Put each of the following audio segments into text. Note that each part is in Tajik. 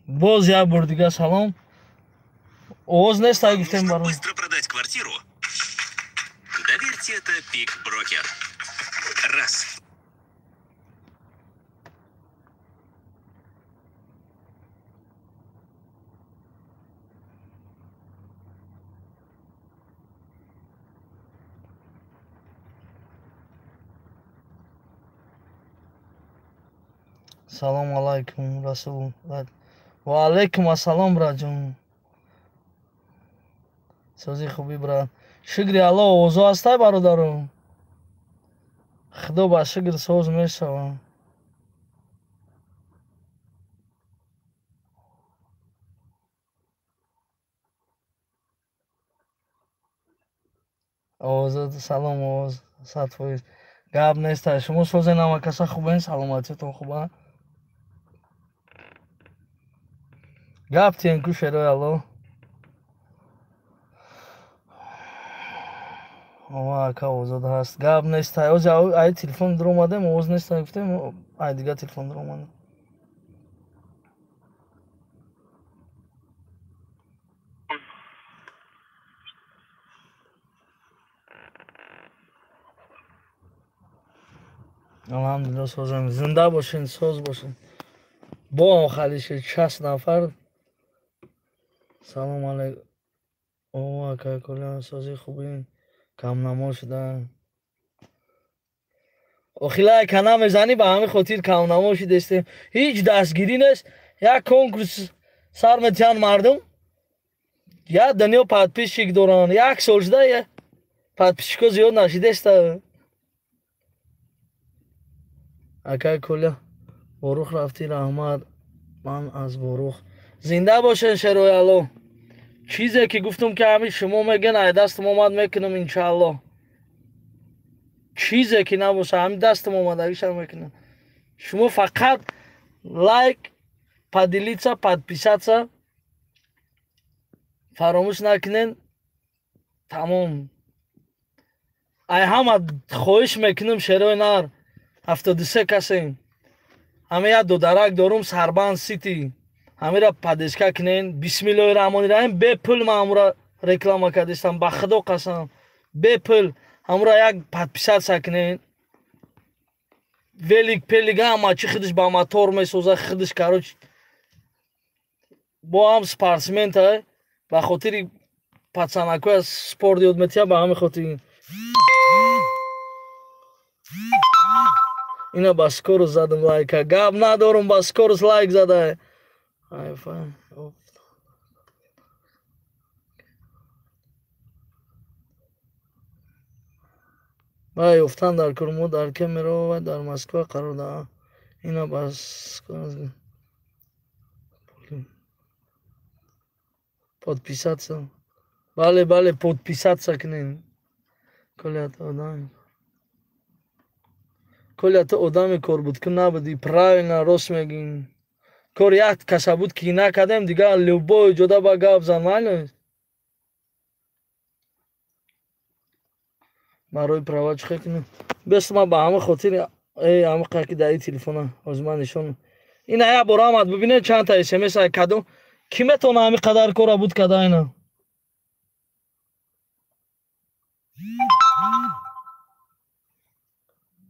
Боз як бор дига салом. Оз нестай гуфтем баром. Быстро продать квартиру? Доверьте это Пик Брокер. Раз. Салом алайкум Расул. Ва алайкум ассалом браҷон. Сози хуби брат. Шукри Аллоҳ овозо ҳастай бародарам. Худо ба шукр соз мешавам. овозо салом овоз 100%. Гап неста. Шумо созе намакаса хубен, саломатиятон хуба? Гап тиен ку шерои Аллоҳ. Ака овозод ҳаст. Гап неста. Ози ай телефон дар омадем, овоз неста гуфтем, ай дига телефон дар омадем. алҳамдулиллаҳ созем. Зинда бошен, соз бошен. Бо охалиши 60 нафар. Салом алейкум. О, ака коля сози хубин. камнамо шуда. Охи лайка намезани ба ҳамин хотир камнамо шудестем. Ҳеҷ дастгирӣ нест. Як конкурс сар метиҳанд мардум. Як дунё подписчик доранд. Як сол шуда подписчикҳо зиёд нашидеста. Акай коля борух рафти раҳмат. Ман аз борух. Зинда бошен шерои Аллоҳ. چیزی که گفتم که همین شما میگن ای دستم اومد میکنم انشاءالله. چیزی که نباشه همین دستم اومدگیش هم میکنم. شما فقط لایک поделиться подписаться فراموش نکنین. تمام. ای همه خواهش میکنم شروع نار 73 کسین. همه یا دو درک دارم سربند سیتی. همه را پادشکا کنین. بسم الله الرحمن الرحیم. به پول ما همرا реклама کردستم. با خدا قسم. به پول همرا یک подписаться کنین. велик пелик ама чи худаш ба мотор месоза худаш кароч бо ҳам спортсмен ба хотири пацанакоя спорт ёд метиҳа ба ҳамин хотир ина ба скорост задам лайка гап надорум ба скорост лайк зада ба ёфтан дар курмо дар ке меравад дар Москва қарор дорад ина ба скорост подписаться бале подписаться кунед коля ту одами корбуткун набуди правильно рост мегин кор як каса буд ки накардем дига любой ҷода ба гап зан майли барои права чихе кунем бест ма ба ҳама хотири ҳама ки даи телефона озма нишон ина як бор омад бибинед чанд та смс кадом ки метавона ҳамин қадар кора буд када ина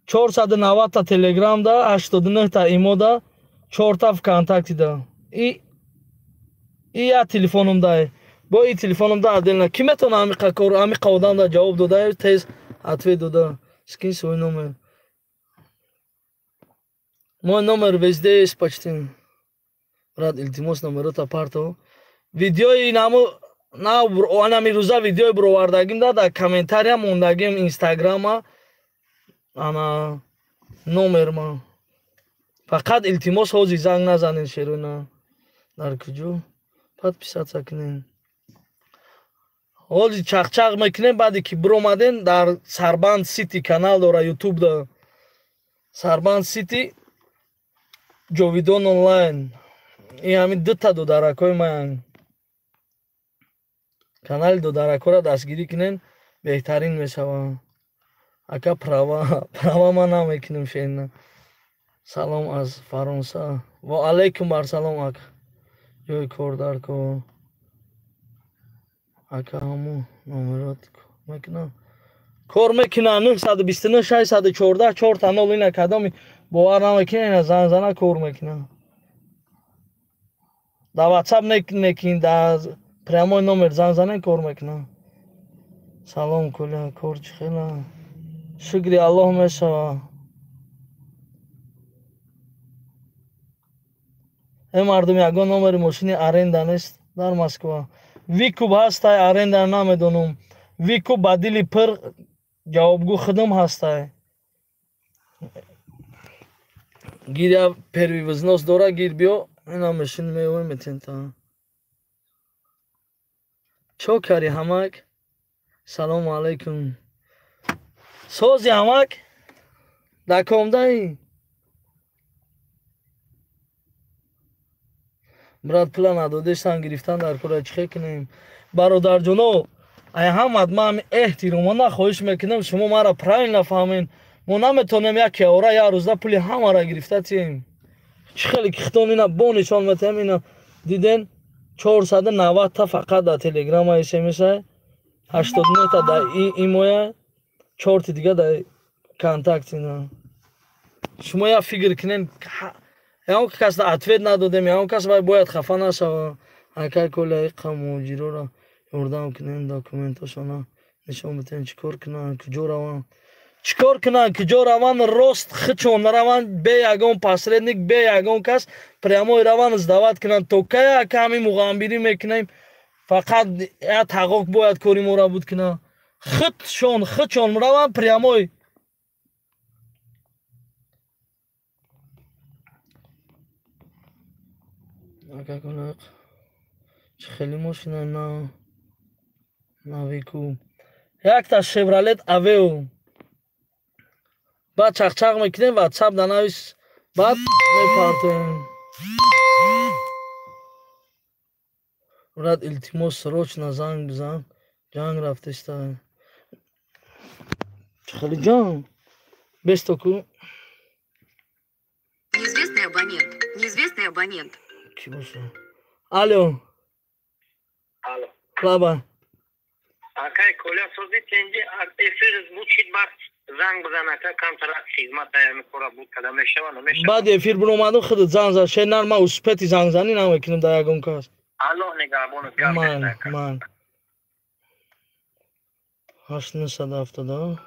490 та телеграм да 89 та имо да 4 та вконтакти да и я телефонум да бо и телефонум да отдельно ки метавона ҳамин қаводам да ҷавоб дода тез ответ дода скинь свой номер мой номер везде есть почти брат илтимос номерота парто видеои наму на анами рӯза видеои бировардагим да дар комментария мондагим инстаграма ана номерма фақат илтимос ҳозир занг назанед шерона дар куҷо подписаться кунед ҳозир чақчақ мекунем баъде ки биромадем дар сарбанд сити канал дора ютуб да сарбанд сити ҷовидон онлайн ин ҳамин дута дударакҳои маян канали дударакҳоро дастгирӣ кунен беҳтарин мешавад ака права ма намекунем шена салом аз фаронса ва алайкум барсалом ака جای کار در کن اکا همون نمرات میکنم کار میکنم 929 614 4 تنال این کدامی باور نمیکنین زنگ زنه کار میکنم در واتساپ نکنین در پریامای نمر زنگ زنه کار میکنم سلام کلا کار چی خیلی شکری الله میشه این مردم یگان نمر ماشین ارنده نیست در مسکو ویکوب هستای ارنده نمیدونم ویکوب بدیلی پر جوابگو خدم هستای گیر پروی وزناس داره گیر بیا اینا ماشین میوی میتین تا چو کاری همک سلام علیکم سوزی همک دکام دایی برات پلا ندادشتن گرفتن در کره چخه کنیم برادر جونو ای حمد من احترام نخواهش میکنم شما مرا پرای نفهمین ما نمیتونیم یک یارا یا روزه پولی همه را گرفته تیم چه خیلی کختان اینا با نشان میتیم اینا دیدن 490 تا فقط در تلگرام ایس ام اس 89 تا در ایمویا 4 تا دیگه در کانتکت اینا شما یا فکر کنین یا کس در اتوید ندادیم یا کس باید خفه نشه اکر کل مجیرو را یاردم کنین داکومنتاشون نشان بتین چیکار کنن کجا روان چیکار کنن کجا روان راست خچون روان به یگان پاسردنیک به یگان کس پریامو روان از دعوت کنن تو که کمی مغامبری میکنیم فقط یا تحقیق باید کاری مورا بود کنن خچون روان پریاموی اکر کل چه خیلی ماشینه نه نویکو یک تا شورالت اویو بعد چخچق میکنیم واتساپ دنویس بعد میپارتیم برات التماس سروچنا زنگ بزن جنگ رفتشته چه خیلی جان بستو کو Неизвестный абонент. کی باشه الو Alo. لابا Akay kolya sozi tenci efir buçit bak zang buzanaka kantarak hizmet ayarını kora bu kadar meşavanı meşavanı. بعد افیر برومدم خودت زنگ زد شاید نرم من اسپتی زنگ زنی نمیکنم در یگان کس Alo negabonu gel. من 870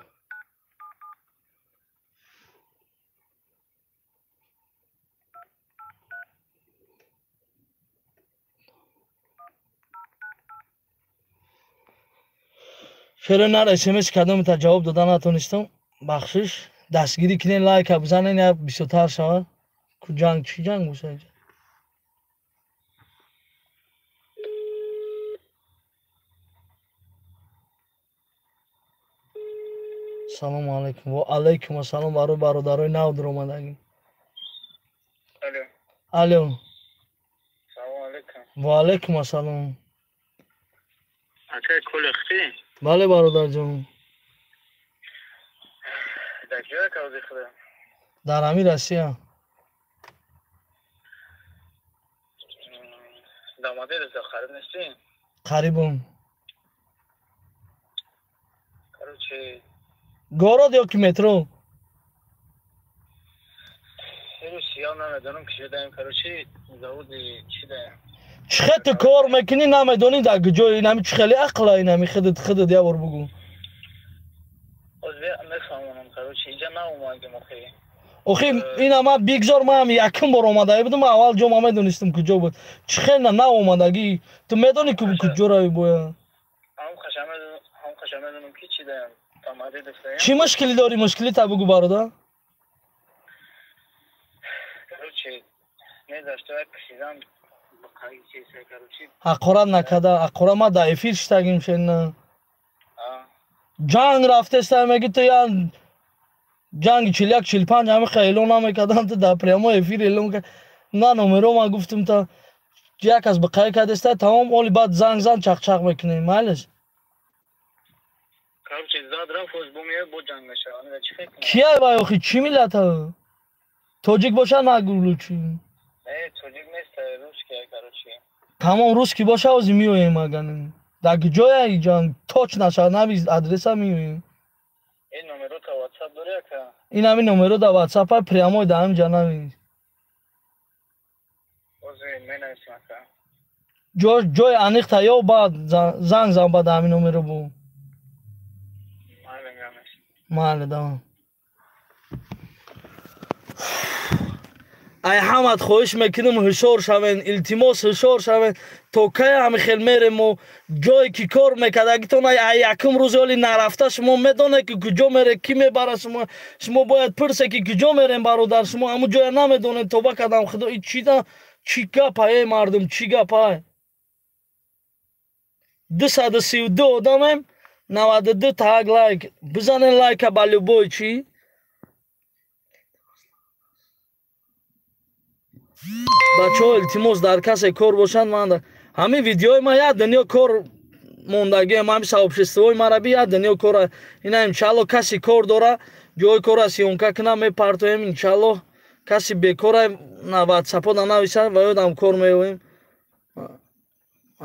چرا نر اسمس کردم تا جواب دادن نتونستم بخشش دستگیری کنین لایک بزنین یا 20 شود کو جنگ چی جنگ باشه سلام علیکم و علیکم السلام برادرای نو در اومدگی Alo. الو Selamun aleyküm. و علیکم السلام Akay kolya xti. بله برادر جان Dakika kavzi xda. در امیر هستی Damade de zaxarib nesin. قریبم Короче, گاراد یا کی مترو heru siyah namidanım ki şeydeyim. Короче, zavudi çideyim. چخه تو کار میکنی نمیدونی در کجایی اینمی چه خیلی عقل اینمی خودت یه بار بگو Az bir nefhamınım. Короче, اینجا ناومدیم اخی. آخی این همه بیگذار من هم یکم بار آمده بودم اول جا من میدونستم کجا بود چخه نه آمدگی تو میدونی که کجا روی باید هم خشمدونم که چیدeyim. Damade de sayım. چی مشکلی داری مشکلی تا بگو برادر Короче, ne dاشته کشیدم بقایی چیزه. Короче, حقارت نکده حقارت ما در افیر شتگیم شنه جنگ رفته ستا میگی تو یا جنگ 41-45 همه خیلون هم میکدن تو در پریما افیر ایلون که نه نمرو ما گفتم تا یک از بقایی کده ستا تمام اولی بعد زنگ چق میکنیم مالش Короче, زاد رفت از بومیه با جنگ نشوانه چی فکر کنم؟ کیه بای آخی چی ملت ها توجیک باشه نگولو چی نه توجیک نیست روش که. Короче, Тамом русский боша ози миёем аган. Дар ҷоя ҷан точ наша нави адреса миёем. این نمره تا واتساپ داری که ин ҳамин номеро дар WhatsApp прямой дар ҳамин ҷа нави. اوزی مینویسم که ҷои аниқта ё баъд занг зан ба дар ҳамин номеро бу. معلم یانست Майли давам. ай ҳамат хоҳиш мекунем ҳушёр шавен, илтимос ҳушёр шавен. То кай ҳамихел мерем мо ҷое ки кор мекардагитон ай якум рӯзи оли нарафта шумо медонед ки куҷо мере, кӣ мебара шумо. Шумо бояд пурсе ки куҷо мерем бародар, шумо ҳаму ҷоя намедонед. Тоба кардам худо и чӣ гапа е мардум, чӣ гапа? 232 одамем, 92 таг лайк. Бизанен лайка ба любой чӣ. бачаҳо илтимос дар касе кор бошанд, ман ҳамин видеои ман як дунё кор мондагиам, ҳамин сообществои мара би як дунё кора. Ина иншалло каси кор дора, ҷои кора сиёнка кунам мепартоем. Иншалло каси бекора на ватсапо нанависа ва ёдам кор меёвем.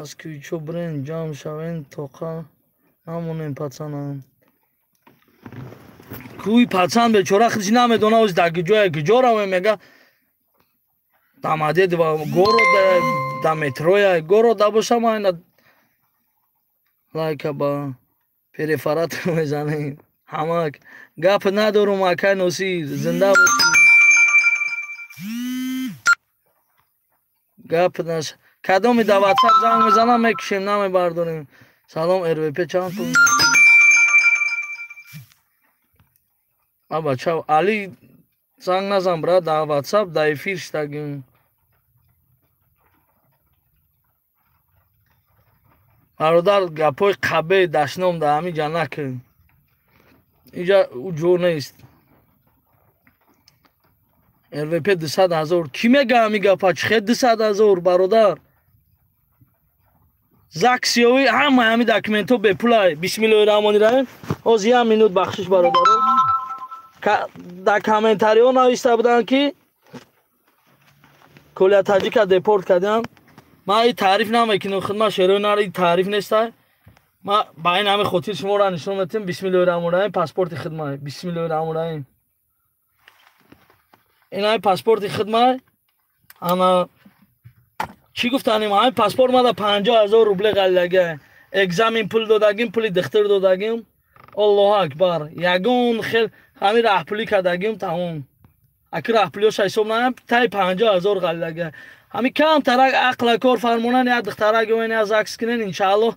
аз кӯчо бирен ҷамъ шавен тоқа намонем пацанам. кӯи пацан бечора худиш намедона оз дар куҷоя куҷоравем мега дамадед ва города да метроя города боша майна лайка ба перефарат мезанем. ҳамак гап надорум акай носир зинда бошӣ. гап наш кадоми да WhatsApp занг мезанам мекушем намебардорем. салом РВП чанд пул бачаҳо али занг назан брат да WhatsApp да эфир штагим. бародар гапои қабеи дашном да ҳамин ҷа накун. инҷа ҷо нест. РВП 200 000 кӣ мега ҳамин гапа? чихе 200 000 бародар? заксиёвӣ ҳамаи ҳамин документҳо бепулай. бисмиллоҳирраҳмонирраҳим. ҳозир 1 минут бахшиш бародаро. дар комментариҳо навишта буданд ки Колия Таҷика депорт кардем. ман ин таъриф намекунам хидмат шерои нара, ин таъриф нестай. ман ба ин ҳамин хотир шуморо нишон метем. бисмиллоҳирраҳмонирраҳим. паспорти хидмат. бисмиллоҳирраҳмонирраҳим. ин ҳамин паспорти хидмат. ана чӣ гуфтанем? ҳамин паспорт мада 50 000 рубле ғаллагия. экзамен пул додагим, пули дихтир додагим. аллоҳу акбар. ягон хел ҳамин раҳпулӣ кардагим тамом. аки раҳпулиёша ҳисоб наам таи 50 000 ғаллагия. ҳамин камтарак ақла кор фармонан як духтарак ёен я закс кунен, иншааллоҳ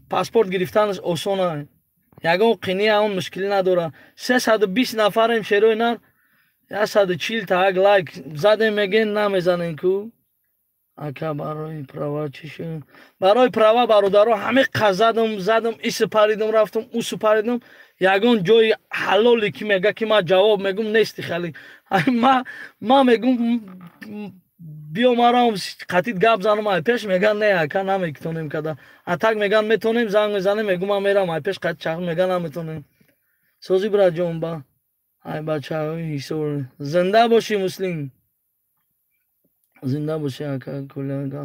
паспорт гирифтанаш осон аст. ягон қини ягон мушкилӣ надора. 320 нафарем шерои нар 140 таг лайк задем мегӯен намезанем ку. ака барои права чӣ шуд? барои права бародаро ҳамин қаз задам и супаридам рафтам у супаридам. ягон ҷои ҳалоле ки мега ки ман ҷавоб мегум нести хали. ман мегум биё марам қатид гап занам ай пеш, меган не ака намекунем када. атак меган метонем, занг мезанем мегум ман мерам ай пеш қатид чах меган наметонем. созӣ брат ҷон ба ай бачаҳои ҳисор зинда бошӣ муслим. зинда бошӣ ака кӯлага.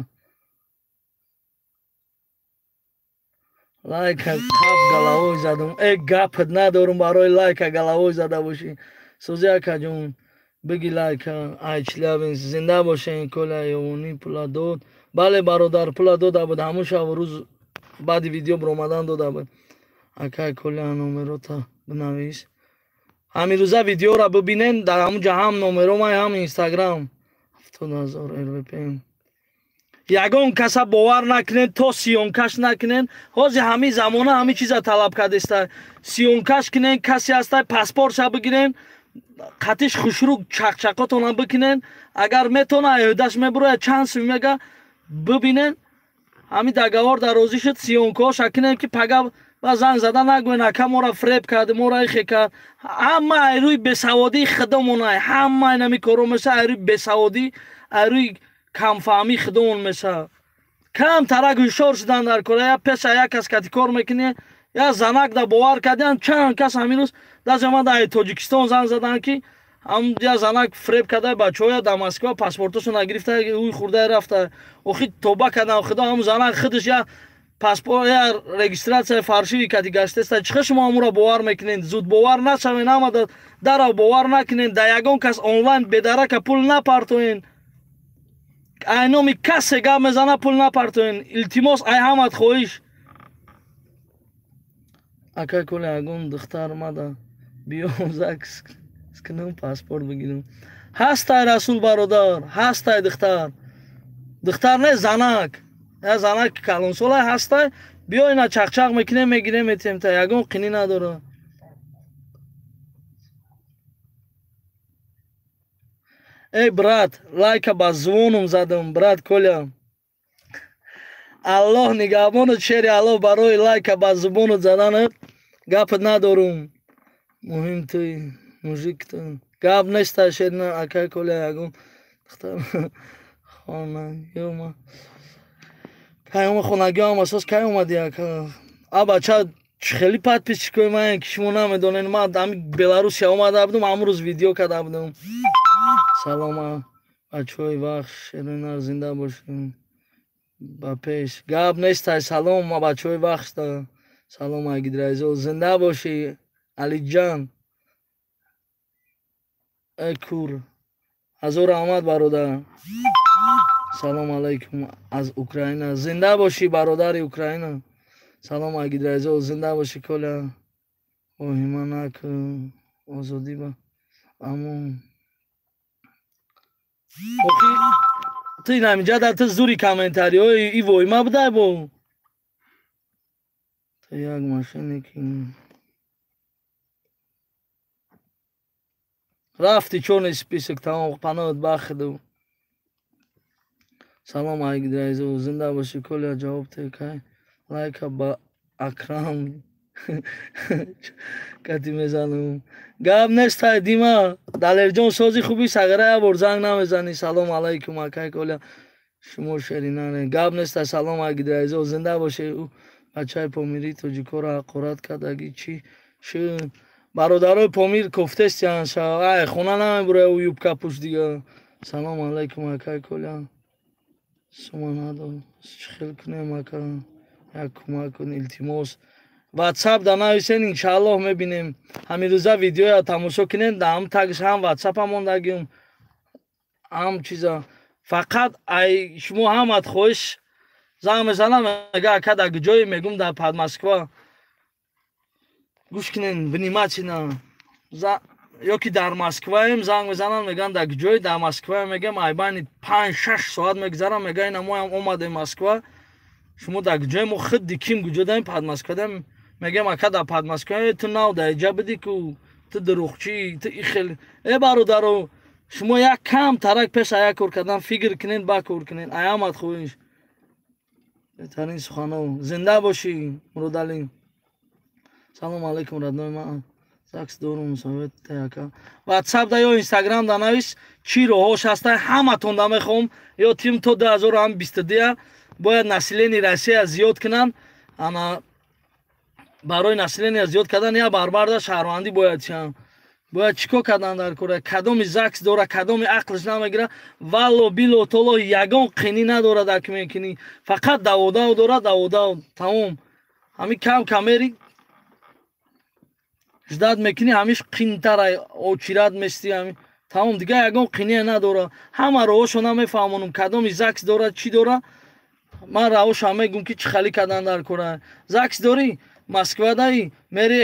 лайка кап галавой задам. гапат надорум барои лайка галавой зада бошӣ. созӣ ака ҷон бигӣ лайка. ай члябин зинда бошен. коля ёвонӣ пула дод. бале бародар пула дода буд. ҳамун шабу рӯз баъди видео биромадан дода буд. ака коля номерота бинавис. ҳамирӯза видеора бибинен дар ҳамун ҷа ҳам номеромай ҳам инстаграм 70 000 РВП. ягон каса бовар накунед то сиёнкаш накунед. ҳозир ҳамин замона ҳамин чиза талаб кардеста. сиёнкаш кунед, касе ҳастай паспортша бигирен, қатиш хушрук чақчақотона бикунен. агар метона айҳудаш мебуроя чанд сум мега бибинен. ҳамин договор дар розӣ шуд сиёнкаҳоша кунем ки пага ва занг зада нагӯен ака мора фреб кард, мора ихе кард. ҳама айрӯи бесаводии худомон ай. ҳама инами коро меша айрӯи бесаводӣ, айрӯи камфаҳмӣ худомон меша. камтарак ҳушёр шудан дар кора. я пеша як кас кати кор мекунӣ, я занак да бовар кардиан чанд кас ҳамин рӯз даже ман дар Тоҷикистон занг задан ки ҳамҷа занак фреб када бачаҳоя дар Москва паспорташона гирифта уй хурда рафта охи тоба кадан худо ҳамун занак худаш я паспорт я регистратсия фаршиви кати гаштеста чиха шумо ҳамуро бовар мекунед зуд бовар нашавен ҳама дарав бовар накунед дар ягон кас онлайн бедарака пул напартоен айноми касе гап мезана пул напартоен илтимос ай ҳамат хоҳиш ака коли ягон духтар мада биём закс скинам паспорт бигирам ҳастай расул бародар ҳастай духтар не занак я занак калонсолай ҳастай биё ина чақчақ мекунем мегирем метемта ягон қинӣ надора эй брат лайка ба звонум задам брат коля аллоҳ нигаҳбонут шери аллоҳ барои лайка ба зубонут заданат гап надорум муҳим туи мужик ту гап неста шерина ака коля ягон хонагиома кайома хонагиоам асос кай омади ака а бача хеле подписчикои ман ки шумо намедонед ман ами беларусия омада будам амрӯз видео када будам салома бачаҳои вақт шерина зинда бошем ба пеш гап нестай салом бачаҳои вақт салом агидрайзо зинда бошӣ алиҷан эй кур ҳазор раҳмат бародар салом алайкум аз Украина зинда бошӣ бародари Украина салом агидрайзо зинда бошӣ коля оҳима накун озодӣ ба амон охи ту инамиҷа дар ту зури комментариҳои и воима будай бо ту як машине ки рафти чорни список тамом паноҳат бахду салом агидрайзо зинда бошӣ коля ҷавоб текай лайка ба акрам кати мезанам гап нестай дима далерҷон сози хубист агара як бор занг намезанӣ салом алайкум акай коля шумо шеринане гап нестай салом агидрайзо зинда бошӣ бачаи помири тоҷикора ҳақорат кардагӣ чи шун бародарои помир кофтестиан ай хона намебурая у юбка пуш дига салом алайкум акай коля сума надор чихел кунем ака як кӯмак кун илтимос ватсап да нависен иншааллоҳ мебинем ҳамирӯза видеоя тамошо кунем да ҳам тагш ҳам ватсапа мондагим ҳам чиза фақат ай шумо ҳамат хоҳиш занг мезанам мега ака дар куҷое мегум дар Подмосква гӯш кунен внимательно ёки дар Москваем занг мезанам меган дар куҷое дар Москваем мегам ай байни 5-6 соат мегзарам мега ина моам омадем Москва шумо дар куҷое мо худди ким куҷо даем Подмосквадам мегам ака дар Подмосква ту нав дар иҷа бидӣ ку ту дурӯғчӣ ту ихел бародаро шумо як кам тарак пеша як кор кардан фикр кунед ба кор кунед ай ҳамат хоҳиш беҳтарин суханҳо зинда бошӣ муродалӣ салом алайкум раднои ман закс дорум совет ака ватсап да ё инстаграм да навис чӣ роҳош ҳастай ҳаматон да мехоҳам ё тим то 2022 бояд населени Россия зиёд кунанд ана барои населения зиёд кардан я барбарда шаҳрвандӣ бояд чиам бояд чӣ кор кардан дар кора кадоми закс дора кадоми ақлш намегира валло било толо ягон қинӣ надора дар ки мекунӣ фақат даводав дора даводав тамом ҳами кам камери ждат мекунӣ ҳамиш қинтара очират мести ҳами тамом дига ягон қиния надора ҳама роҳошо намефаҳмонам кадоми закс дора чӣ дора ман раҳоша мегум ки чӣ хали кардан дар кора закс дорӣ Москва даи мери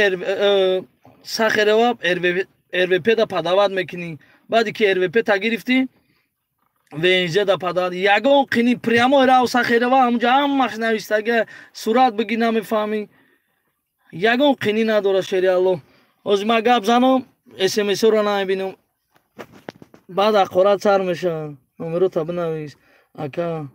сахереваб РВП да падават мекунӣ баъде ки РВП та гирифтӣ ВНЖ да падават ягон қинӣ прямои рав сахерева ҳамуҷа ҳамаш навистага сурат бигӣ намефаҳмӣ ягон қинӣ надора шери аллоҳ ҳозир ман гап занам смсро намебинам баъд ақорат сар мешавад номерота бинавис ака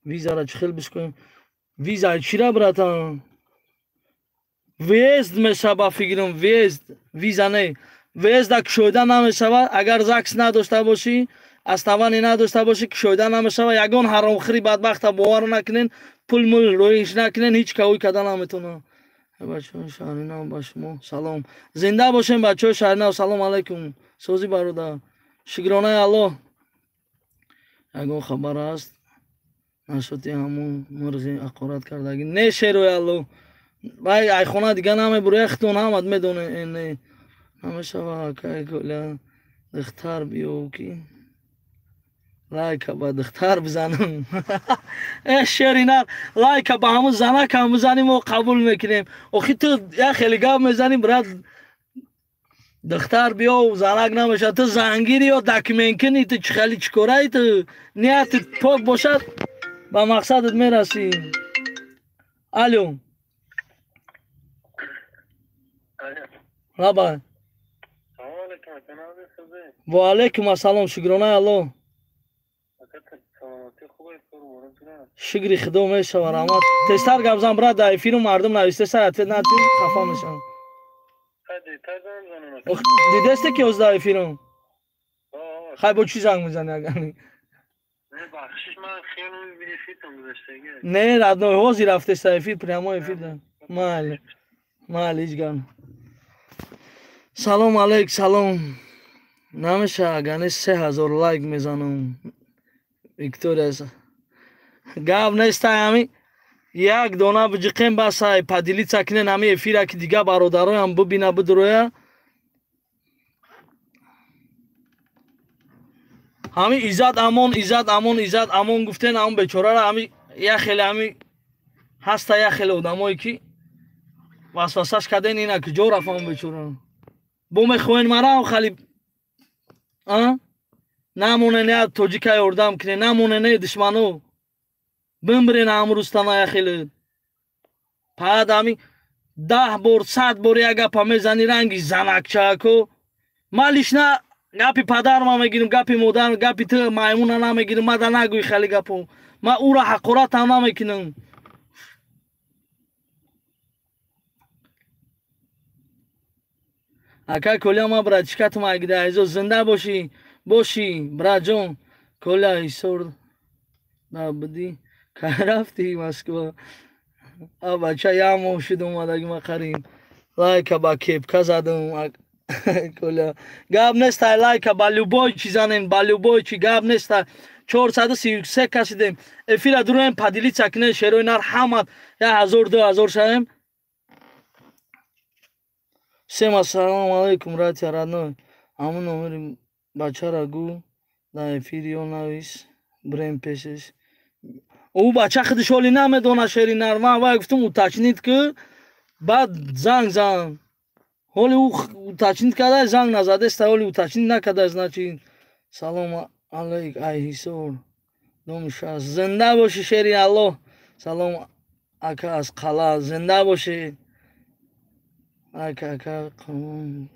визара чӣ хел бискоем виза чира братан въезд мешава фикрам въезд виза не въезда кушоида намешавад агар закс надошта бошӣ аснаване надошта бошӣ кушоида намешавад ягон ҳаромхӯри бадбахта бовар накунен пул мул роиш накунен ҳеҷ кавои карда наметавонад بچه‌ها شهرینام با شما سلام زنده باشین بچه‌ها شهرینام سلام علیکم سوزی برادر شکرانه الله یگان خبر است نشاطی همون مرغی اقارت کردگی نه شیروی الله وای ای خونه دیگه نمیبره ختون آمد میدونه این همیشه و که کلا دختر بیو کی لایک با دختر بزنم شیرینار لایک با همون زنه که بزنیم و قبول میکنیم اخی تو یا خیلی گام میزنیم برات دختر بیا و زنک نمیشه تو زنگیری یا دکمین کنی تو خیلی چکورایی تو نیت پاک باشد با مقصدت میرسی الو رابع و علیکم السلام شکرانه الله شکری خدا میشه و رحمت تستر گبزن برای در افیر مردم نویسته سایت نتیم خفا میشن دیدسته که از در افیرم خیلی با چی زنگ میزنی اگر نه ردنوی هازی رفته ستا افیر پریما افیر دارم مال هیچ گرم سلام علیک سلام نمیشه اگر 3000 لایک میزنم ویکتوریا گاب نیسته همی یک دانه بجقیم بسای پدیلی چکنه نمی افیره که دیگه برادرای هم ببینه بدرویه همی ایزاد امان گفتن همون بیچاره را همی یک خیلی همی هسته یک خیلی آدمایی که وسوسش کردن اینه که جو رفت همون بیچاره بوم خوین مرا خیلی نمونه نه توجیکه اردم کنه نمونه نه دشمنو بمبرین امروستانه خیلی پاد همی 10 بار 100 بار یک گپ میزنی رنگی زنک چاکو مالیش نه گپی پدر ما میگیرم گپی مادر گپی تو مایمون نمیگیرم ما در نگوی خیلی گپو ما او را حقارت هم نمیکنم اکا کلیا ما برای چکت ما اگه ایزو زنده باشی برای جون کلیا ایسور نبودی که رفتی مسکو بچه یا موشید اومدگی ما قریم لایک با کیپکا زدم کلیا گاب نسته لایک با لوبای چی زنین با لوبای چی گاب نسته 433 کسی دیم افیل درویم پدیلی چکنه شیروی نار حمد 1000-2000 شایم سیم السلام علیکم رات یارانو همون نمیر بچه را گو در افیریو نویس بریم پیشش او بچه خودش حالی نمیدونه شیرین نار من وای گفتم او تچنید که بعد زنگ حالی او تچنید کرده زنگ نزده است حالی او تچنید نکرده از نچین سلام علیک ای حیسور دومشه زنده باشی شیرین الله سلام اکا از قلا زنده باشی اکا قمون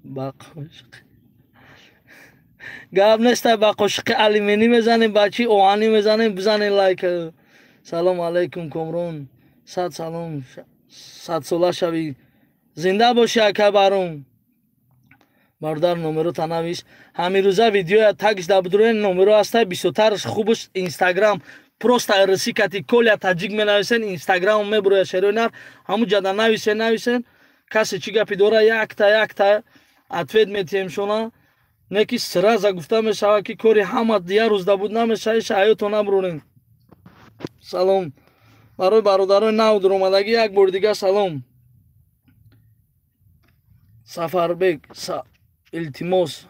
باقوشق گاب نسته باقوشق علمینی میزنیم بچی اوانی میزنیم بزنیم لایک سلام علیکم کمرون 100 سلام 100 ساله شوی زنده باشی اکا برام برادر نمرو تنویس همین روزا ویدیو تگش در بدرون نمرو هسته 20 خوبش اینستاگرام پروست رسیکتی کل تاجیک می نویسن اینستاگرام می بروی شیرونر همون جدا نویسن کسی چی گپی دوره یک تا اتفید میتیم شونا نکی سرازا گفته میشه که کوری همه دیگه روز ده بود نمیشه شایتو نبرونین سلام برای برادران نو در اومدگی یک بار دیگه سلام سفربک التماس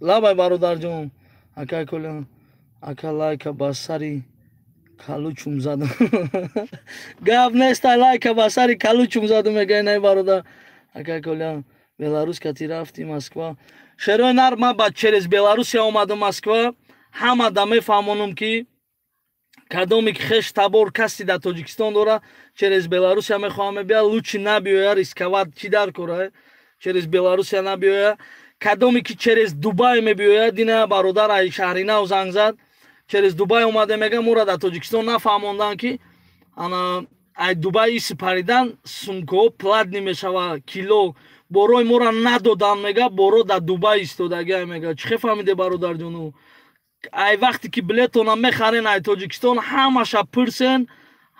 لابای برادر جون اکا کلان اکا لایک بسری کلوچم زدم گپ نیست لایک بسری کلوچم زدم میگه نه برادر اکا کلان بلاروس کتی رفتی مسکو شروع نر ما بعد через беларусь اومدم مسکو همه دمه فهمونم که کدومی که خش تبور کسی در تاجیکستان داره через беларусь میخوام بیا لوچی نبیویا ریسکوات چی در کوره через беларусь نبیویا کدومی که через دبی میبیویا دینه برادر ای شهرینه زنگ زد через دبی اومده میگه مورا در تاجیکستان نفهموندن که انا ای دبی سپاریدن سومکو پلات نمیشوه کیلو بروی مورا ندادن میگه برو در دبی ایستادگی میگه چه فهمیده برادر جونو ای وقتی که بلیتون میخرین ای تاجیکستان همش پرسن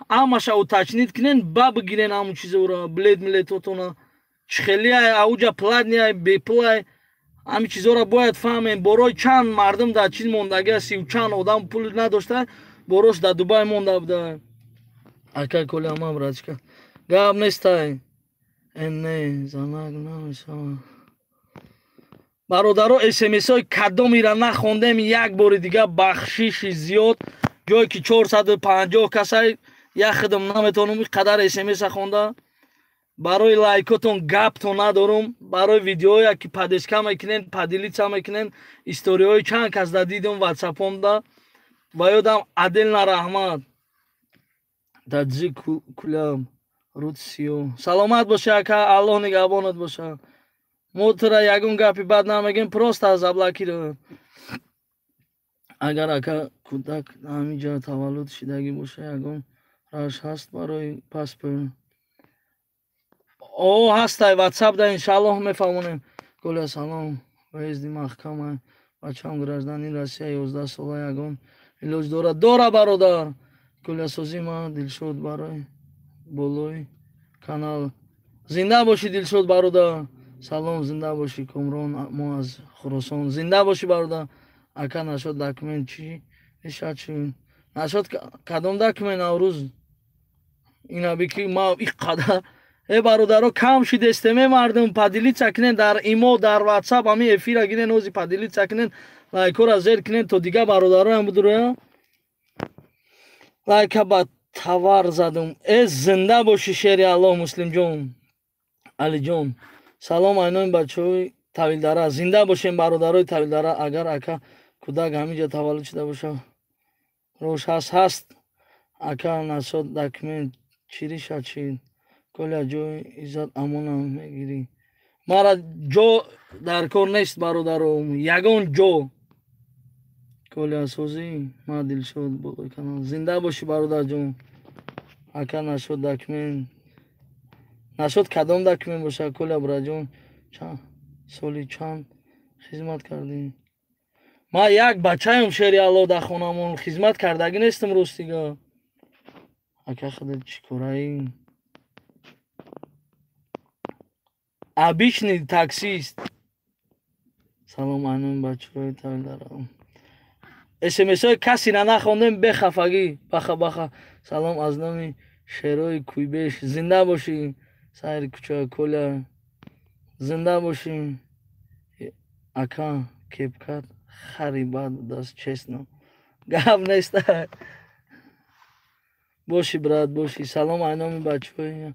ҳамаша уточнит кинен ба бигирен ҳамун чизора билет милетотона чихелиай ауҷа платниай беплай ҳамин чизора бояд фаҳмем борои чанд мардум дар чин мондагия сию чанд одам пул надошта борош дар Дубай монда буда ака коли ҳама братишка гап нестай не занак намешава бародаро смсҳои кадомира нахондем як бори дига бахшиши зиёд ҷое ки 450 касай як хидм наметонум ин қадар смса хонда барои лайкотон гаптон надорум барои видеоя ки падешка мекунен падилица мекунен историҳои чанд кас да дидум ватсапомда ва ёдам Аделна раҳмат даҷи кулам рудсиё саломат боша ака аллоҳ нигаҳбонат боша мо тура ягон гапи бад намегем просто заблокиро агар ака кӯдак ҳаминҷо таваллуд шидагӣ боша ягон раш ҳаст барои паспорт ҳастай ватсап да иншааллоҳ мефаҳмонем коля салом въезди маҳкама бачаам гражданин Россия 11 сола ягон илоҷ дорад дора бародар кӯлясозӣ ма Дилшод барои болои канал зинда бошӣ Дилшод бародар салом зинда бошӣ Комрон мо аз Хӯросон зинда бошӣ бародар ака нашод документ чӣ ишад чӣ нашод кадом документ наврӯз инаби ки ма иқадар бародаро кам шидестеме мардум падилица кинен дар имо дар ватсап ҳами эфира гирен ози падилица кинен лайкора зер кинен то дига бародароям будуроя лайка ба тавар задум зинда боши шери аллоҳ муслимҷон алиҷон салом айнои бачаҳои тавилдара зинда бошем бародарои тавилдара агар ака кӯдак ҳаминҷа таваллуд шуда боша рош ҳаст ака насод документ чириша чи коля ҷои иззат амонам мегирӣ мара ҷо дар кор нест бародаром ягон ҷо колясозӣ ма Дилшод болои канал зинда бошӣ бародарҷон ака нашод документ нашод кадом документ боша коля браҷон соли чанд хизмат кардем ма як бачаём шери аллоҳ дар хонамон хизмат кардагӣ нестам ростига ака худат чӣ кораӣ обичный таксист салом айнои бачаҳои тавилдарам смсҳои касира нахондем бехафагӣ баха салом аз номи шерои кӯйбеш зинда бошӣ сайри кӯча коля зинда бошӣ ака кепкат харибад даст честно гап неста бошӣ брат бошӣ салом айноми бачаҳои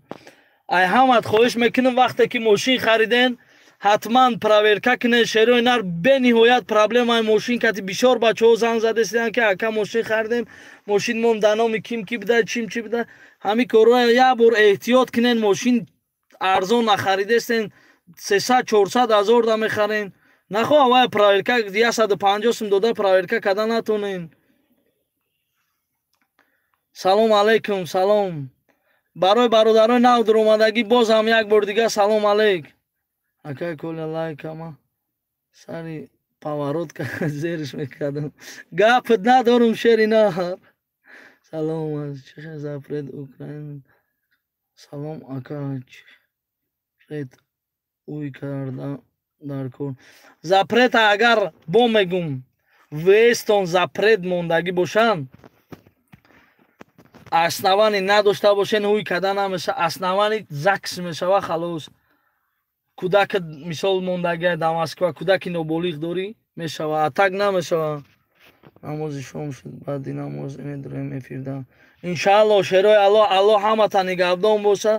ай ҳамат хоҳиш мекунам вақте ки мошин хариден ҳатман проверка кинен шерои нар бениҳоят проблемаи мошин кати бисёр бачаҳо занг задестидан ки ака мошин харидем мошинмон дар номи ким ки буда чим чи буда ҳамин корро як бор эҳтиёт кинен мошин арзон нахаридестен 300-400 ҳазор да мехарен нахоҳ авай проверка 150 сум дода проверка карда натонен салом алейкум салом барои бародарои нав дуромадагӣ боз ҳам як бор дига салом алейк акай коля лайкама сари поворотка зериш мекардам гапт надорум шери нар салом аз чихе запрет Украина салом ака чихет уй карда дар кор запрета агар бо мегум вестон запрет мондагӣ бошанд основани надошта бошен ҳуй када намеша основани закс мешава халос кӯдака мисол мондагия да Москва кӯдаки ноболиғ дорӣ мешава а так намешава намози шом шуд баъди намоз медурем эфирда иншааллоҳ шерои аллоҳ ҳамата нигаҳбон боша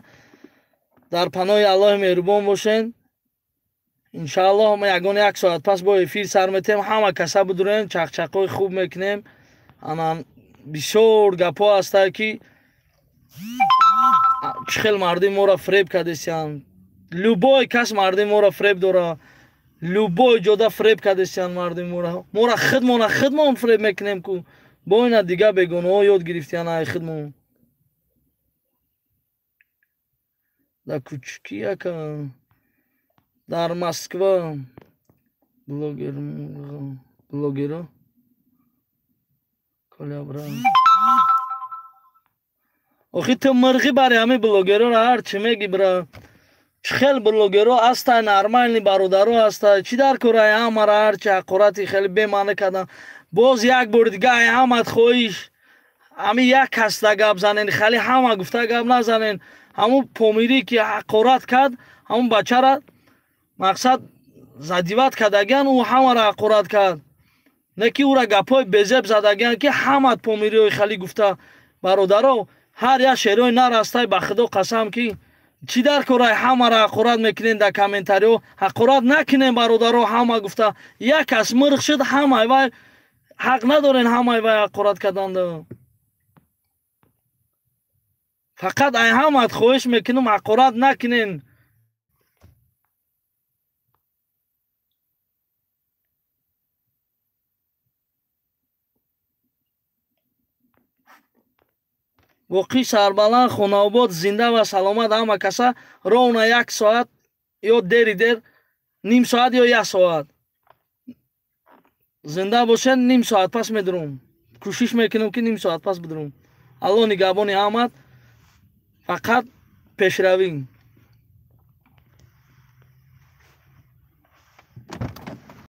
дар паноҳи аллоҳи меҳрубон бошен иншааллоҳ ма ягон як соат пас бо эфир сар метем ҳама каса будурем чақчақҳои хуб мекунем анан бисёр гапҳо ҳастад ки чӣ хел марди моро фреб кардестиянд любой кас марди моро фреб дора любой ҷода фреб кардестиянд марди моро хидмон фреб мекунем ку бо ина дига бегонаҳо ёд гирифтиянд ай хидмон да кучки яка дар Москва блогеро коля брат охи ту мирғи бари ҳами блогерро ҳарчи меги бира хел блогерро аста нормальни бародаро аста чӣ дар кораи ҳамара ҳарчи ҳақорати хеле бемаъна кардан боз як бори дига ай ҳамат хоҳиш ҳами як каста гап занен хали ҳама гуфта гап назанен ҳамун помирӣ ки ҳақорат кард ҳамун бачара мақсад задиват кардагиан ӯ ҳамаро ҳақорат кард не ки ӯра гапҳои безеб задагиан ки ҳамат помириҳои хали гуфта бародаро ҳар як шерои нарастай ба худо қасам ки чӣ дар кораи ҳамаро ҳақорат мекунем дар комментариҳо ҳақорат накунем бародаро ҳама гуфта як кас мирғ шуд ҳамаи вай ҳақ надорен ҳамаи вай ҳақорат карданда фақат ай ҳамат хоҳиш мекунем ҳақорат накунен воқеъ Сарбаланд Хонаобод зинда ва саломат ҳама каса ровна 1 соат ё дери дер ним соат ё 1 соат зинда бошед ним соат пас медурум кӯшиш мекунем ки ним соат пас бидурум алло нигаҳбони ҳамат фақат пешравӣ